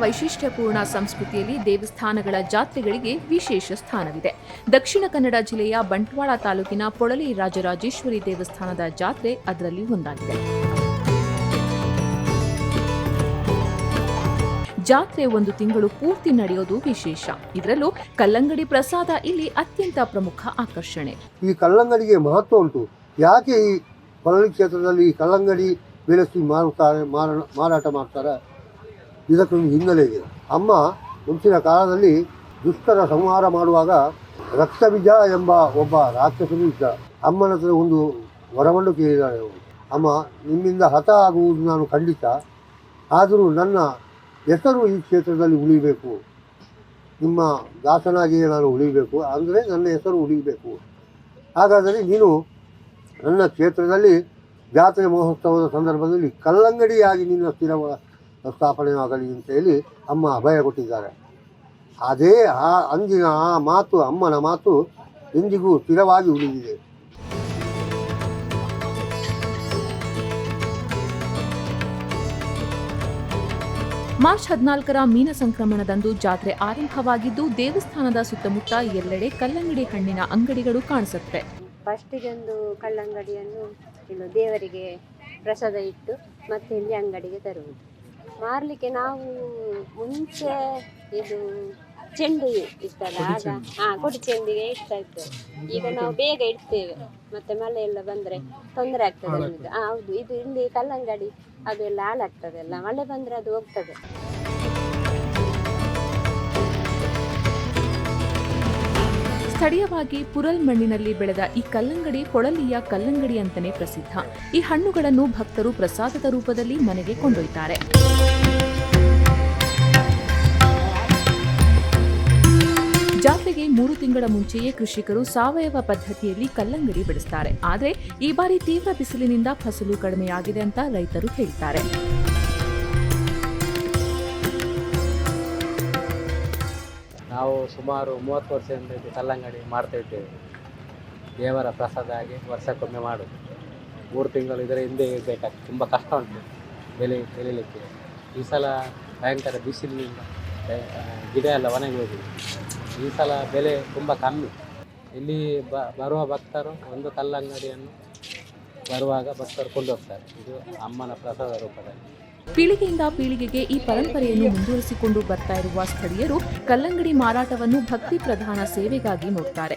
ವೈಶಿಷ್ಟ್ಯಪೂರ್ಣ ಸಂಸ್ಕೃತಿಯಲ್ಲಿ ದೇವಸ್ಥಾನಗಳ ಜಾತ್ರೆಗಳಿಗೆ ವಿಶೇಷ ಸ್ಥಾನವಿದೆ. ದಕ್ಷಿಣ ಕನ್ನಡ ಜಿಲ್ಲೆಯ ಬಂಟ್ವಾಳ ತಾಲೂಕಿನ ಪೊಳಲಿ ರಾಜರಾಜೇಶ್ವರಿ ದೇವಸ್ಥಾನದ ಜಾತ್ರೆ ಅದರಲ್ಲಿ ಒಂದಾಗಿದೆ. ಜಾತ್ರೆ 1 ತಿಂಗಳು ಪೂರ್ತಿ ನಡೆಯೋದು ವಿಶೇಷ. ಇದರಲ್ಲೂ ಕಲ್ಲಂಗಡಿ ಪ್ರಸಾದ ಇಲ್ಲಿ ಅತ್ಯಂತ ಪ್ರಮುಖ ಆಕರ್ಷಣೆ. ಈ ಕಲ್ಲಂಗಡಿಗೆ ಮಹತ್ವ ಉಂಟು. ಯಾಕೆ ಈ ಪೊಳಲಿ ಕ್ಷೇತ್ರದಲ್ಲಿ ಈ ಕಲ್ಲಂಗಡಿ ಬೆಳೆಸಿ ಮಾರಾಟ ಮಾಡ್ತಾರೆ? ಇದಕ್ಕೊಂದು ಹಿನ್ನೆಲೆ ಇದೆ. ಅಮ್ಮ ಮುಂಚಿನ ಕಾಲದಲ್ಲಿ ದುಷ್ಟರ ಸಂಹಾರ ಮಾಡುವಾಗ ರಕ್ತಬೀಜ ಎಂಬ ಒಬ್ಬ ರಾಕ್ಷಸನು ಇದ್ದ. ಅಮ್ಮನ ಹತ್ರ ಒಂದು ವರವನ್ನು ಕೇಳಿದಾಳೆ. ಅಮ್ಮ, ನಿಮ್ಮಿಂದ ಹತ ಆಗುವುದು ನಾನು ಖಂಡಿತ, ಆದರೂ ನನ್ನ ಹೆಸರು ಈ ಕ್ಷೇತ್ರದಲ್ಲಿ ಉಳಿಬೇಕು, ನಿಮ್ಮ ದಾಸನಾಗಿಯೇ ನಾನು ಉಳಿಬೇಕು, ಅಂದರೆ ನನ್ನ ಹೆಸರು ಉಳಿಬೇಕು. ಹಾಗಾದರೆ ನೀನು ನನ್ನ ಕ್ಷೇತ್ರದಲ್ಲಿ ಜಾತ್ರೆ ಮಹೋತ್ಸವದ ಸಂದರ್ಭದಲ್ಲಿ ಕಲ್ಲಂಗಡಿಯಾಗಿ ನಿನ್ನ ಸ್ಥಾಪನೆ ಆಗಲಿ ಅಂತ ಹೇಳಿ ಅಮ್ಮ ಅಭಯ ಕೊಟ್ಟಿದ್ದಾರೆ. ಅದೇ ಅಂದಿನ ಆ ಮಾತು, ಅಮ್ಮನ ಮಾತು ಎಂದಿಗೂ ಸ್ಥಿರವಾಗಿ ಉಳಿದಿದೆ. ಮಾರ್ಚ್ 14ರ ಮೀನ ಸಂಕ್ರಮಣದಂದು ಜಾತ್ರೆ ಆರಂಭವಾಗಿದ್ದು ದೇವಸ್ಥಾನದ ಸುತ್ತಮುತ್ತ ಎಲ್ಲೆಡೆ ಕಲ್ಲಂಗಡಿ ಹಣ್ಣಿನ ಅಂಗಡಿಗಳು ಕಾಣಿಸುತ್ತವೆ. ಫಸ್ಟಿಗೊಂದು ಕಲ್ಲಂಗಡಿಯನ್ನು ದೇವರಿಗೆ ಪ್ರಸಾದ ಇಟ್ಟು ಮತ್ತೆ ಇಲ್ಲಿ ಅಂಗಡಿಗೆ ತರುವುದು. ಮಾರಲಿಕ್ಕೆ ನಾವು ಮುಂಚೆ ಇದು ಚೆಂಡು ಇರ್ತಲ್ಲ, ಆಗ ಕೊಡಿ ಚೆಂಡಿಗೆ ಇಡ್ತಾ ಇರ್ತೇವೆ. ಈಗ ನಾವು ಬೇಗ ಇಡ್ತೇವೆ, ಮತ್ತೆ ಮಳೆ ಎಲ್ಲ ಬಂದರೆ ತೊಂದರೆ ಆಗ್ತದೆ ನಮಗೆ. ಹೌದು, ಇದು ಇಲ್ಲಿ ಕಲ್ಲಂಗಡಿ ಅದೆಲ್ಲ ಹಾಳಾಗ್ತದೆ ಅಲ್ಲ, ಮಳೆ ಬಂದರೆ ಅದು ಹೋಗ್ತದೆ. ಸ್ಥಳೀಯವಾಗಿ ಪುರಲ್ ಮಣ್ಣಿನಲ್ಲಿ ಬೆಳೆದ ಈ ಕಲ್ಲಂಗಡಿ ಪೊಳಲಿಯ ಕಲ್ಲಂಗಡಿ ಅಂತಾನೆ ಪ್ರಸಿದ್ಧ. ಈ ಹಣ್ಣುಗಳನ್ನು ಭಕ್ತರು ಪ್ರಸಾದದ ರೂಪದಲ್ಲಿ ಮನೆಗೆ ಕೊಂಡೊಯ್ತಾರೆ. ಜಾತ್ರೆಗೆ 3 ತಿಂಗಳ ಮುಂಚೆಯೇ ಕೃಷಿಕರು ಸಾವಯವ ಪದ್ಧತಿಯಲ್ಲಿ ಕಲ್ಲಂಗಡಿ ಬೆಳೆಸ್ತಾರೆ. ಆದರೆ ಈ ಬಾರಿ ತೀವ್ರ ಬಿಸಿಲಿನಿಂದ ಫಸಲು ಕಡಿಮೆಯಾಗಿದೆ ಅಂತ ರೈತರು ಹೇಳ್ತಾರೆ. ನಾವು ಸುಮಾರು 30 ವರ್ಷದಿಂದ ಇದು ಕಲ್ಲಂಗಡಿ ಮಾಡ್ತಾ ಇದ್ದೇವೆ. ದೇವರ ಪ್ರಸಾದ ಆಗಿ ವರ್ಷಕ್ಕೊಮ್ಮೆ ಮಾಡೋದು. 3 ತಿಂಗಳು ಇದರ ಹಿಂದೆ ಬೇಕಾಗ್ತದೆ. ತುಂಬ ಕಷ್ಟ ಉಂಟು ಬೆಳೀಲಿಕ್ಕೆ. ಈ ಸಲ ಭಯಂಕರ ಬಿಸಿಲಿನಿಂದ ಗಿಡ ಎಲ್ಲ ಒಣಗಿ ಹೋಗಿದೆ. ಈ ಸಲ ಬೆಲೆ ತುಂಬ ಕಮ್ಮಿ. ಇಲ್ಲಿ ಬರುವ ಭಕ್ತರು ಒಂದು ಕಲ್ಲಂಗಡಿಯನ್ನು ಬರುವಾಗ ಭಕ್ತರು ಕೊಂಡೋಗ್ತಾರೆ. ಇದು ಅಮ್ಮನ ಪ್ರಸಾದ ರೂಪದಲ್ಲಿ. ಪೀಳಿಗೆಯಿಂದ ಪೀಳಿಗೆಗೆ ಈ ಪರಂಪರೆಯನ್ನು ಮುಂದುವರಿಸಿಕೊಂಡು ಬರ್ತಾ ಇರುವ ಸ್ಥಳೀಯರು ಕಲ್ಲಂಗಡಿ ಮಾರಾಟವನ್ನು ಭಕ್ತಿ ಪ್ರಧಾನ ಸೇವೆಗಾಗಿ ನೋಡ್ತಾರೆ.